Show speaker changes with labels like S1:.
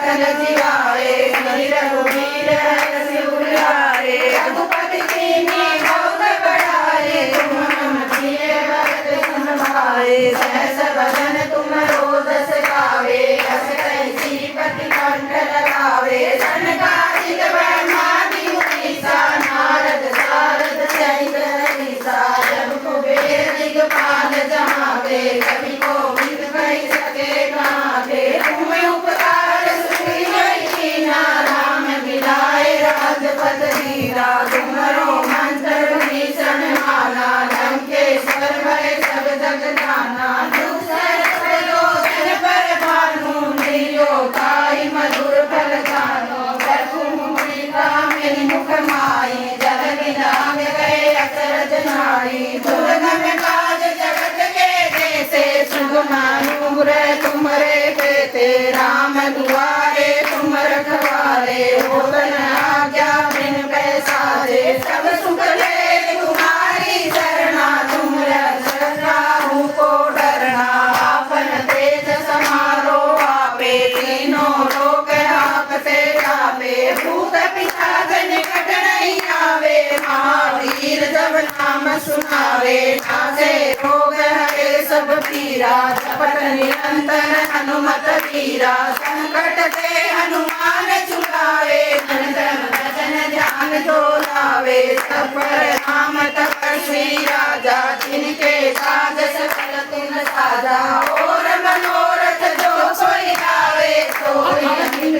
S1: सकल जियाए, श्री रघुवीर हर शिव लाए। रघुपति कीन्ही बहुत बड़ाई, तुम मम प्रिय भरत सम भाई। सहस बदन तुम रोदस गावे, अस कहि श्रीपति कंठ लगावे। सनकादिक ब्रह्मादि मुनीसा, नारद सारद सहित अहिसा। जब कुबेर दिगपाल जहांते, कवि कोविद कहि सके गाते। तुम उपकार सुग्रीव कीन्हा, राम मिलाए राजपद दीना। तुम्हरो मंत्र भीषण माना, लंकेश्वर भय सब जग जाना। दुसर लोचन पर भानु, लील्यो ताहि मधुर फल जानो। प्रभु मुनि मिल मुख माहि, जलधि लांघ गए अचरज नाहि। दुर्गम काज जगत के जेते, सुगम अनुग्रह तुम्हरे तेते। राम दुआरे तुम रखवारे, होत न आज्ञा बिन पैसारे। सब सुख ले तुम्हारी शरणा, तुम रक्षक राहु को डरना। आपन तेज समारो आपे, तीनों लोक आपसे कापे। भूत पिशाच निकट नहीं आवे, महावीर जब नाम सुनावे। नासे रोग हरे सब पीरा, जपत निरंतर हनुमत वीरा। संकट ते हनुमान छुड़ावे, मन क्रम वचन ध्यान जो लावे। सब पर राम तपस्वी राजा, जिनके काज सकल तुम साजा। और मनोरथ जो कोई लावे, सोई